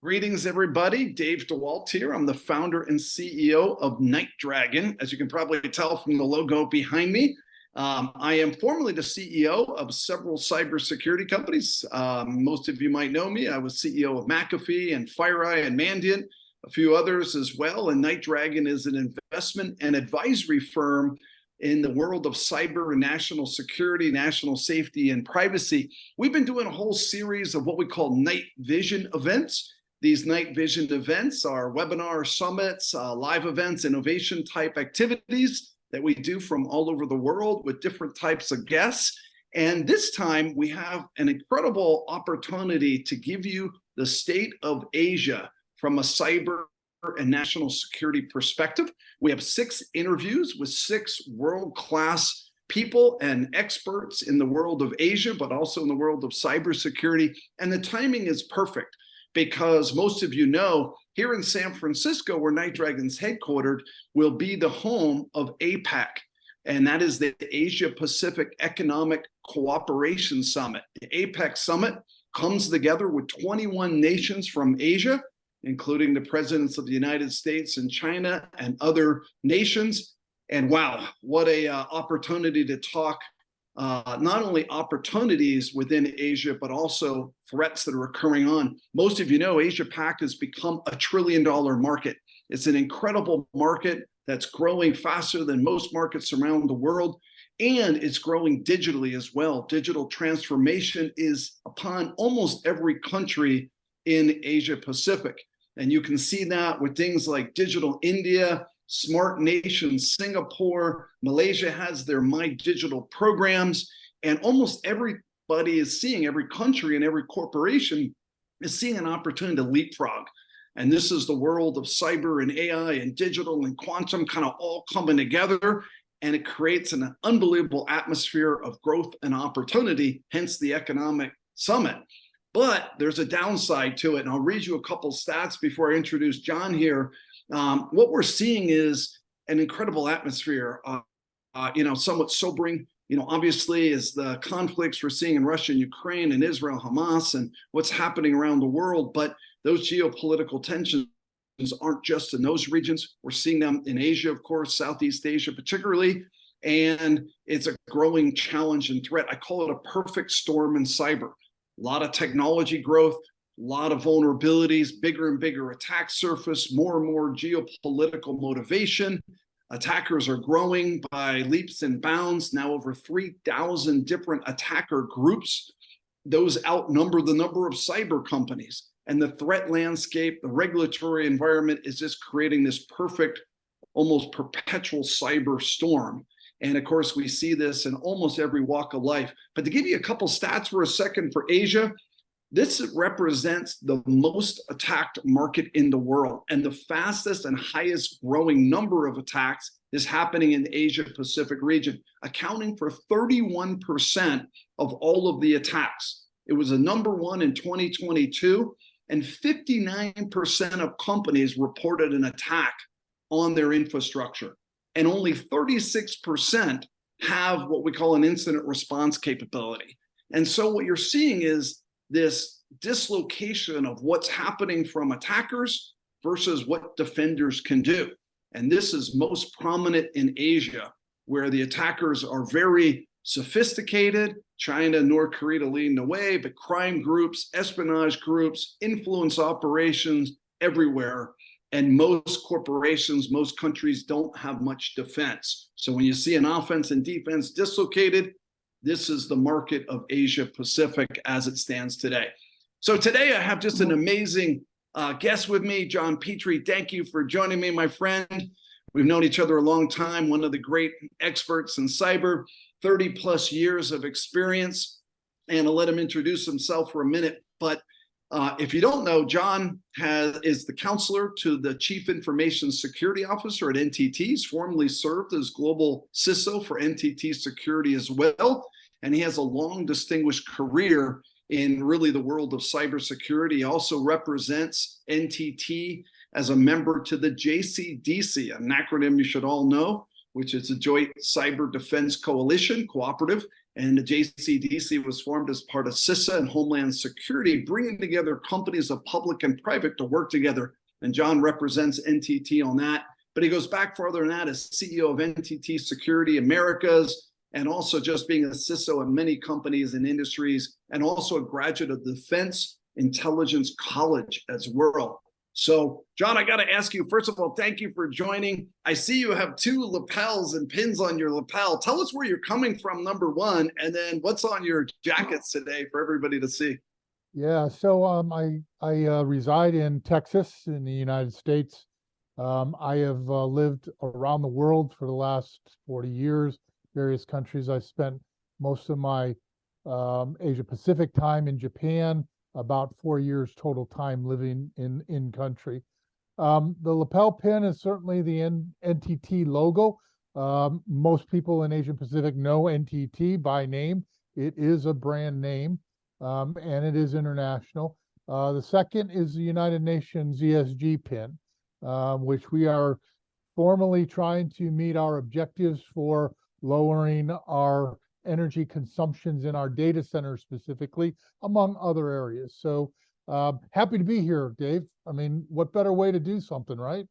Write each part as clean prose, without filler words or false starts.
Greetings, everybody. Dave DeWalt here. I'm the founder and CEO of NightDragon. As you can probably tell from the logo behind me, I am formerly the CEO of several cybersecurity companies. Most of you might know me. I was CEO of McAfee and FireEye and Mandiant, a few others as well. And NightDragon is an investment and advisory firm in the world of cyber and national security, national safety, and privacy. We've been doing a whole series of what we call NightVision events. These NightVision events are webinar summits, live events, innovation type activities that we do from all over the world with different types of guests. And this time we have an incredible opportunity to give you the state of Asia from a cyber and national security perspective. We have 6 interviews with 6 world-class people and experts in the world of Asia, but also in the world of cybersecurity. And the timing is perfect, because most of you know, here in San Francisco, where NightDragon's headquartered, will be the home of APEC, and that is the Asia Pacific Economic Cooperation Summit. The APEC Summit comes together with 21 nations from Asia, including the presidents of the United States and China and other nations. And wow, what a opportunity to talk not only opportunities within Asia, but also threats that are occurring on. Most of you know Asia Pac has become a $1 trillion market. It's an incredible market that's growing faster than most markets around the world, and it's growing digitally as well. Digital transformation is upon almost every country in Asia Pacific. And you can see that with things like Digital India, Smart Nation Singapore, Malaysia has their My Digital programs, and almost everybody is seeing, every country and every corporation is seeing an opportunity to leapfrog. And this is the world of cyber and AI and digital and quantum kind of all coming together, and it creates an unbelievable atmosphere of growth and opportunity, hence the economic summit. But there's a downside to it, and I'll read you a couple stats before I introduce John here. What we're seeing is an incredible atmosphere, somewhat sobering, obviously, is the conflicts we're seeing in Russia and Ukraine and Israel, Hamas, and what's happening around the world. But those geopolitical tensions aren't just in those regions. We're seeing them in Asia, of course, Southeast Asia particularly, and it's a growing challenge and threat. I call it a perfect storm in cyber. A lot of technology growth, a lot of vulnerabilities, bigger and bigger attack surface, more and more geopolitical motivation. Attackers are growing by leaps and bounds, now over 3,000 different attacker groups. Those outnumber the number of cyber companies. And the threat landscape, the regulatory environment is just creating this perfect, almost perpetual cyber storm. And of course, we see this in almost every walk of life. But to give you a couple stats for a second for Asia, this represents the most attacked market in the world. And the fastest and highest growing number of attacks is happening in the Asia Pacific region, accounting for 31% of all of the attacks. It was a number 1 in 2022, and 59% of companies reported an attack on their infrastructure. And only 36% have what we call an incident response capability. And so what you're seeing is this dislocation of what's happening from attackers versus what defenders can do. And this is most prominent in Asia, where the attackers are very sophisticated, China, North Korea leading the way, but crime groups, espionage groups, influence operations everywhere. And most corporations, most countries don't have much defense. So when you see an offense and defense dislocated, this is the market of Asia Pacific as it stands today. So today I have just an amazing guest with me, John Petrie. Thank you for joining me, my friend. We've known each other a long time, one of the great experts in cyber, 30 plus years of experience. And I'll let him introduce himself for a minute. But if you don't know, John is the counselor to the Chief Information Security Officer at NTT. He's formerly served as Global CISO for NTT Security as well. And he has a long, distinguished career in really the world of cybersecurity. He also represents NTT as a member to the JCDC, an acronym you should all know, which is a Joint Cyber Defense Coalition, cooperative. And the JCDC was formed as part of CISA and Homeland Security, bringing together companies of public and private to work together. And John represents NTT on that. But he goes back farther than that as CEO of NTT Security Americas, and also just being a CISO in many companies and industries, and also a graduate of the Defense Intelligence College as well. So, John, I got to ask you, first of all, thank you for joining. I see you have 2 lapels and pins on your lapel. Tell us where you're coming from, number one, and then what's on your jackets today for everybody to see. Yeah, so I reside in Texas in the United States. I have lived around the world for the last 40 years, various countries. I spent most of my Asia Pacific time in Japan, about 4 years total time living in country. The lapel pin is certainly the NTT logo. Most people in Asia Pacific know NTT by name. It is a brand name, and it is international. The second is the United Nations ESG pin, which we are formally trying to meet our objectives for lowering our energy consumptions in our data centers specifically, among other areas. So happy to be here, Dave. I mean, what better way to do something, right?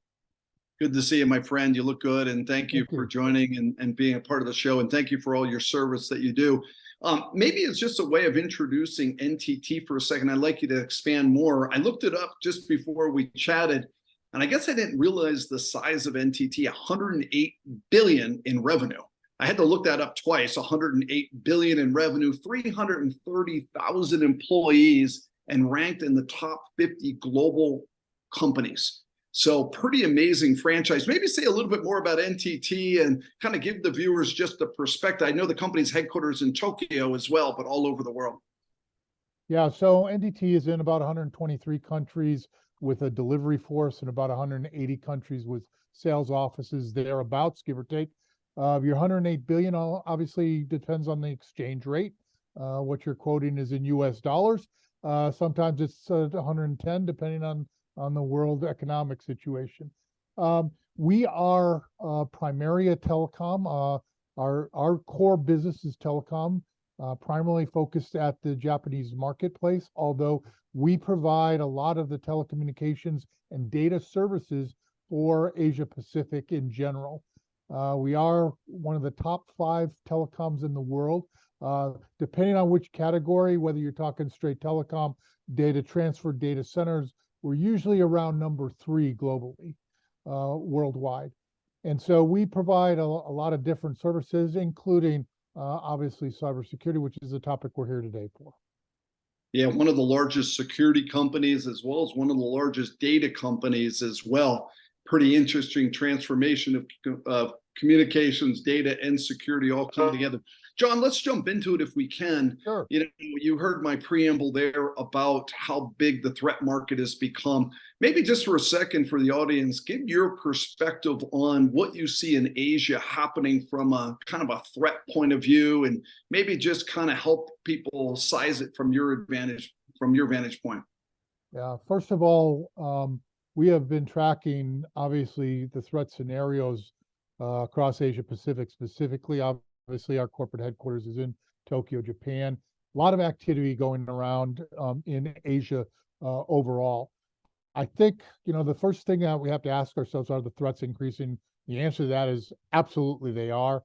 Good to see you, my friend. You look good, and thank you for joining and being a part of the show, and thank you for all your service that you do. Maybe it's just a way of introducing NTT for a second. I'd like you to expand more. I looked it up just before we chatted, and I guess I didn't realize the size of NTT, 108 billion in revenue. I had to look that up twice, 108 billion in revenue, 330,000 employees, and ranked in the top 50 global companies. So pretty amazing franchise. Maybe say a little bit more about NTT and kind of give the viewers just a perspective. I know the company's headquarters in Tokyo as well, but all over the world. Yeah, so NTT is in about 123 countries with a delivery force, and about 180 countries with sales offices thereabouts, give or take. Your 108 billion obviously depends on the exchange rate. What you're quoting is in US dollars. Sometimes it's 110, depending on the world economic situation. We are primarily a telecom. Our core business is telecom, primarily focused at the Japanese marketplace, although we provide a lot of the telecommunications and data services for Asia Pacific in general. We are one of the top 5 telecoms in the world. Depending on which category, whether you're talking straight telecom, data transfer, data centers, we're usually around number 3 globally, worldwide. And so we provide a lot of different services, including obviously cybersecurity, which is the topic we're here today for. Yeah, one of the largest security companies, as well as one of the largest data companies as well. Pretty interesting transformation of communications, data, and security all coming together. John, let's jump into it if we can. Sure. You know, you heard my preamble there about how big the threat market has become. Maybe just for a second for the audience, give your perspective on what you see in Asia happening from a kind of a threat point of view, and maybe just kind of help people size it from your vantage point. Yeah, first of all, we have been tracking, obviously, the threat scenarios across Asia Pacific specifically. Obviously, our corporate headquarters is in Tokyo, Japan. A lot of activity going around in Asia overall. I think, the first thing that we have to ask ourselves, are the threats increasing? The answer to that is absolutely they are.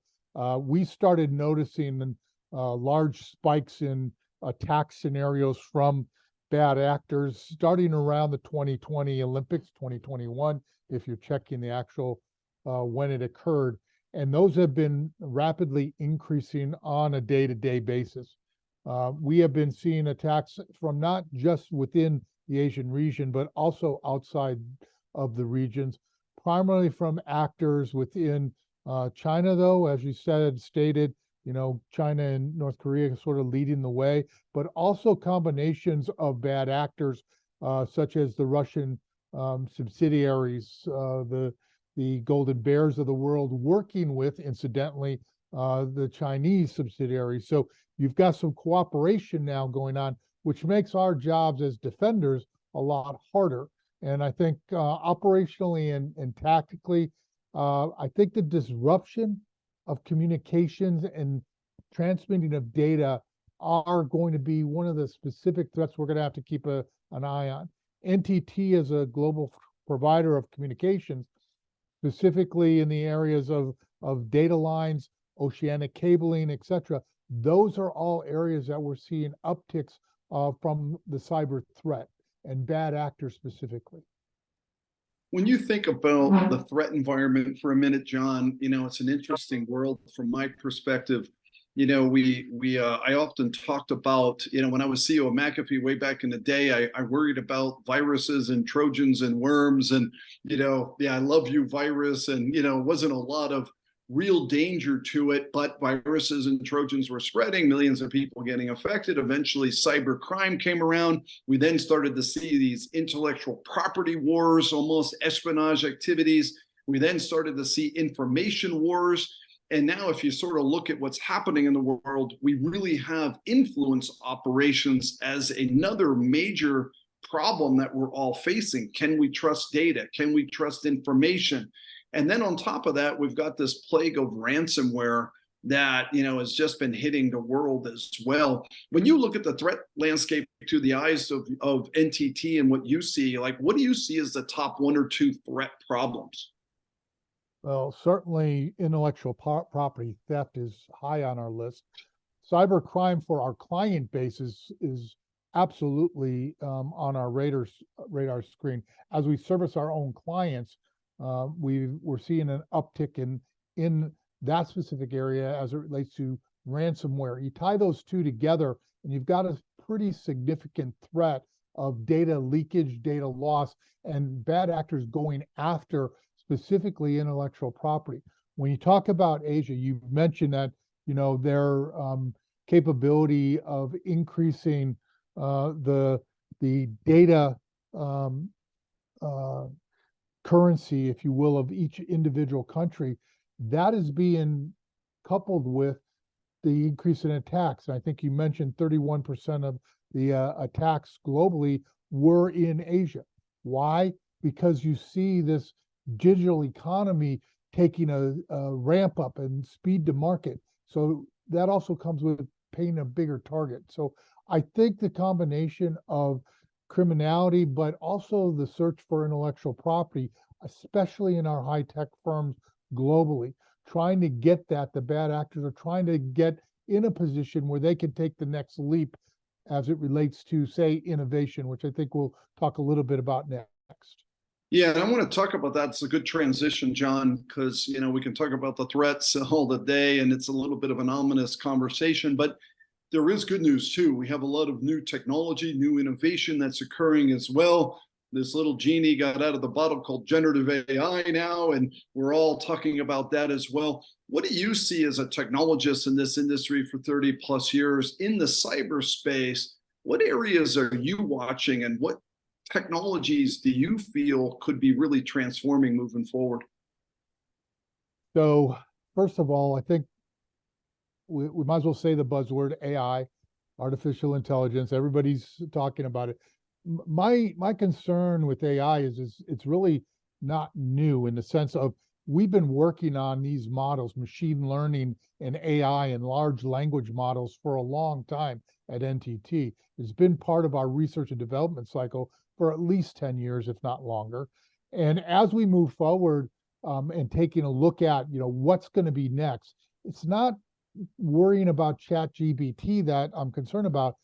We started noticing large spikes in attack scenarios from bad actors starting around the 2020 Olympics, 2021, if you're checking the actual when it occurred. And those have been rapidly increasing on a day-to-day basis. We have been seeing attacks from not just within the Asian region, but also outside of the regions, primarily from actors within China, though, as you stated, China and North Korea sort of leading the way, but also combinations of bad actors, such as the Russian subsidiaries, the Golden Bears of the world, working with, incidentally, the Chinese subsidiaries. So you've got some cooperation now going on, which makes our jobs as defenders a lot harder. And I think operationally and tactically, I think the disruption of communications and transmitting of data are going to be one of the specific threats we're going to have to keep an eye on. NTT is a global provider of communications, specifically in the areas of data lines, oceanic cabling, etc. Those are all areas that we're seeing upticks from the cyber threat and bad actors specifically. When you think about the threat environment for a minute, John, it's an interesting world from my perspective. I often talked about, when I was CEO of McAfee way back in the day, I worried about viruses and Trojans and worms and, I love you virus. And, wasn't a lot of real danger to it, but viruses and Trojans were spreading, millions of people getting affected. Eventually, cyber crime came around. We then started to see these intellectual property wars, almost espionage activities. We then started to see information wars. And now if you sort of look at what's happening in the world, we really have influence operations as another major problem that we're all facing. Can we trust data? Can we trust information? And then on top of that, we've got this plague of ransomware that, has just been hitting the world as well. When you look at the threat landscape through the eyes of NTT and what you see, like, what do you see as the top one or two threat problems? Well, certainly intellectual property theft is high on our list. Cyber crime for our client base is absolutely on our radar screen. As we service our own clients, we're seeing an uptick in that specific area as it relates to ransomware. You tie those two together, and you've got a pretty significant threat of data leakage, data loss, and bad actors going after specifically intellectual property. When you talk about Asia, you mentioned that their capability of increasing the data currency, if you will, of each individual country, that is being coupled with the increase in attacks. And I think you mentioned 31% of the attacks globally were in Asia. Why? Because you see this digital economy taking a ramp up and speed to market. So that also comes with paying a bigger target. So I think the combination of criminality, but also the search for intellectual property, especially in our high-tech firms globally, trying to get that, the bad actors are trying to get in a position where they can take the next leap as it relates to, say, innovation, which I think we'll talk a little bit about next. Yeah, and I want to talk about that. It's a good transition, John, because we can talk about the threats all the day, and it's a little bit of an ominous conversation, but there is good news too. We have a lot of new technology, new innovation that's occurring as well. This little genie got out of the bottle called generative AI now, and we're all talking about that as well. What do you see as a technologist in this industry for 30 plus years in the cyberspace? What areas are you watching, and what technologies do you feel could be really transforming moving forward? So first of all, I think we might as well say the buzzword AI, artificial intelligence. Everybody's talking about it. My concern with AI is it's really not new in the sense of we've been working on these models, machine learning and AI and large language models for a long time at NTT. It's been part of our research and development cycle for at least 10 years, if not longer. And as we move forward and taking a look at, what's going to be next, it's not worrying about ChatGPT that I'm concerned about,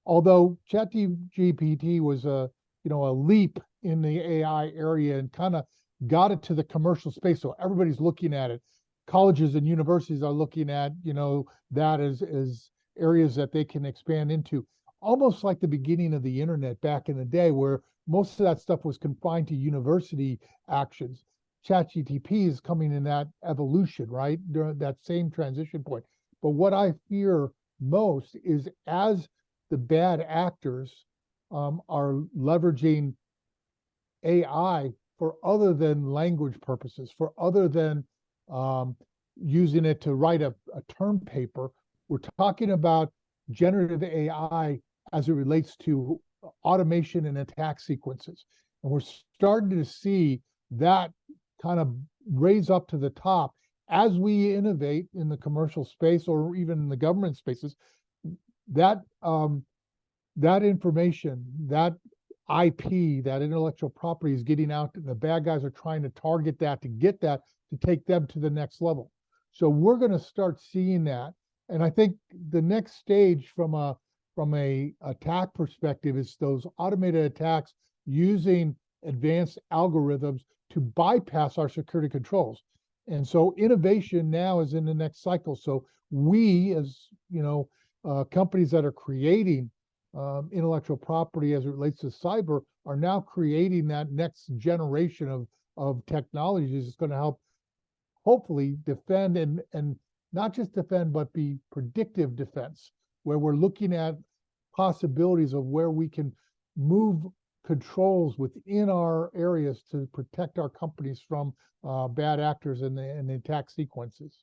although ChatGPT was a leap in the AI area and kind of got it to the commercial space. So everybody's looking at it. Colleges and universities are looking at, that as areas that they can expand into, almost like the beginning of the internet back in the day, where most of that stuff was confined to university actions. ChatGPT is coming in that evolution, right? During that same transition point. But what I fear most is as the bad actors are leveraging AI for other than language purposes, for other than using it to write a term paper, we're talking about generative AI as it relates to automation and attack sequences. And we're starting to see that kind of raise up to the top as we innovate in the commercial space or even in the government spaces, that that information, that IP, that intellectual property is getting out, and the bad guys are trying to target that to get that to take them to the next level. So we're going to start seeing that, and I think the next stage from a attack perspective is those automated attacks using advanced algorithms to bypass our security controls. And so innovation now is in the next cycle. So we, as companies that are creating intellectual property as it relates to cyber, are now creating that next generation of technologies that's going to help hopefully defend and not just defend, but be predictive defense, where we're looking at possibilities of where we can move controls within our areas to protect our companies from bad actors and the attack sequences.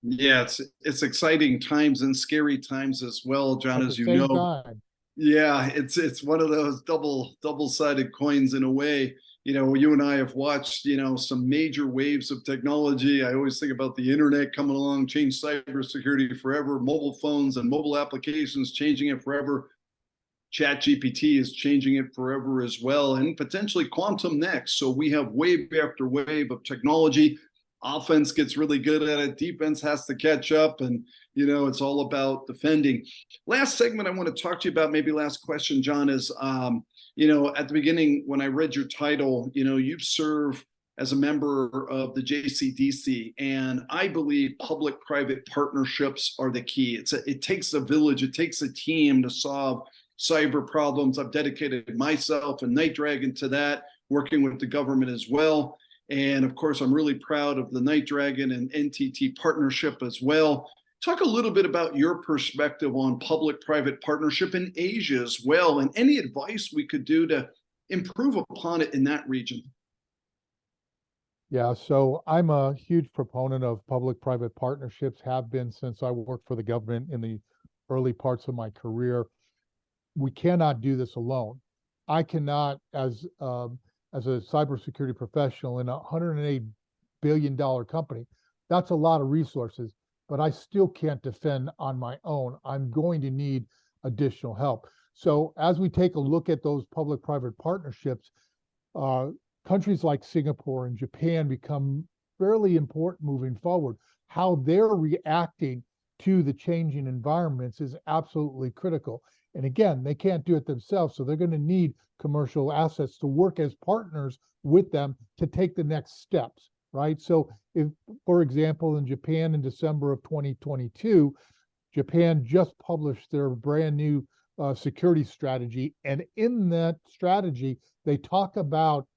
Yeah, it's exciting times and scary times as well, John, as you know. Time. Yeah, it's one of those double-sided coins in a way. You and I have watched, some major waves of technology. I always think about the internet coming along, changed cybersecurity forever, mobile phones and mobile applications changing it forever. ChatGPT is changing it forever as well, and potentially quantum next. So we have wave after wave of technology. Offense gets really good at it. Defense has to catch up, and it's all about defending. Last segment I want to talk to you about, maybe last question, John, is at the beginning when I read your title, you serve as a member of the JCDC, and I believe public-private partnerships are the key. It takes a village, it takes a team to solve cyber problems. I've dedicated myself and NightDragon to that, working with the government as well. And of course, I'm really proud of the NightDragon and NTT partnership as well. Talk a little bit about your perspective on public-private partnership in Asia as well, and any advice we could do to improve upon it in that region. Yeah, so I'm a huge proponent of public-private partnerships, have been since I worked for the government in the early parts of my career. We cannot do this alone. I cannot, as a cybersecurity professional in a $108 billion company, that's a lot of resources, but I still can't defend on my own. I'm going to need additional help. So as we take a look at those public-private partnerships, countries like Singapore and Japan become fairly important moving forward. How they're reacting to the changing environments is absolutely critical. And again, they can't do it themselves, so they're going to need commercial assets to work as partners with them to take the next steps, right? So if, for example, in Japan in December of 2022, Japan just published their brand new security strategy. And in that strategy, they talk about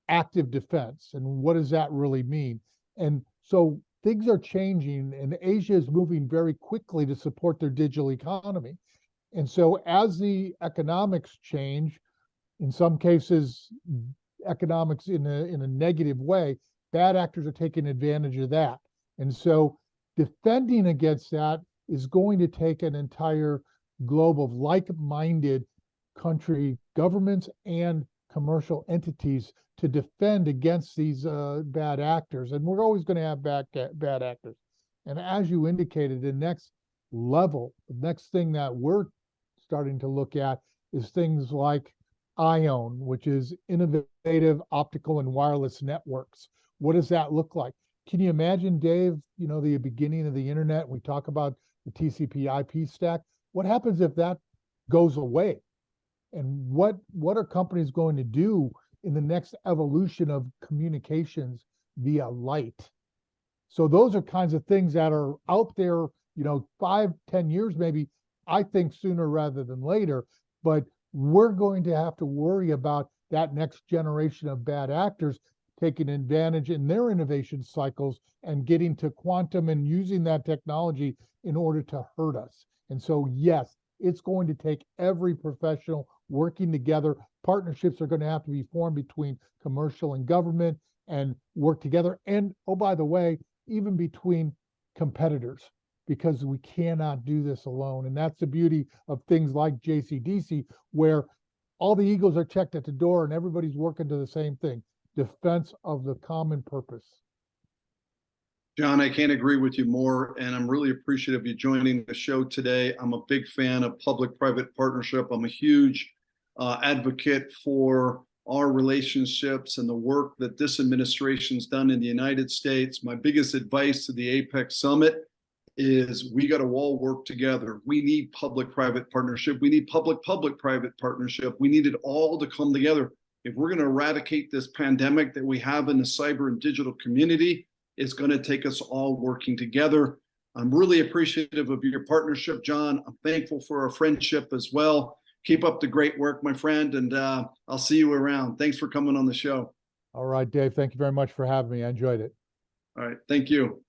active defense. And what does that really mean? And so things are changing, and Asia is moving very quickly to support their digital economy. And so as the economics change, in some cases, economics in a negative way, bad actors are taking advantage of that. And so defending against that is going to take an entire globe of like-minded country governments and commercial entities to defend against these bad actors. And we're always going to have bad actors. And as you indicated, the next level, the next thing that we're starting to look at is things like ION, which is innovative optical and wireless networks. What does that look like? Can you imagine, Dave, the beginning of the internet, we talk about the TCP/IP stack. What happens if that goes away? And what are companies going to do in the next evolution of communications via light? So those are kinds of things that are out there, 5-10 years, maybe, I think sooner rather than later, but we're going to have to worry about that next generation of bad actors taking advantage in their innovation cycles and getting to quantum and using that technology in order to hurt us. And so, yes, it's going to take every professional working together. Partnerships are going to have to be formed between commercial and government and work together. And, oh, by the way, even between competitors, because we cannot do this alone. And that's the beauty of things like JCDC, where all the egos are checked at the door and everybody's working to the same thing, defense of the common purpose. John, I can't agree with you more, and I'm really appreciative of you joining the show today. I'm a big fan of public-private partnership. I'm a huge advocate for our relationships and the work that this administration's done in the United States. My biggest advice to the Apex Summit is we got to all work together. We need public-private partnership. We need public-public-private partnership. We need it all to come together. If we're going to eradicate this pandemic that we have in the cyber and digital community, it's going to take us all working together. I'm really appreciative of your partnership, John. I'm thankful for our friendship as well. Keep up the great work, my friend, and I'll see you around. Thanks for coming on the show. All right, Dave, thank you very much for having me. I enjoyed it. All right, thank you.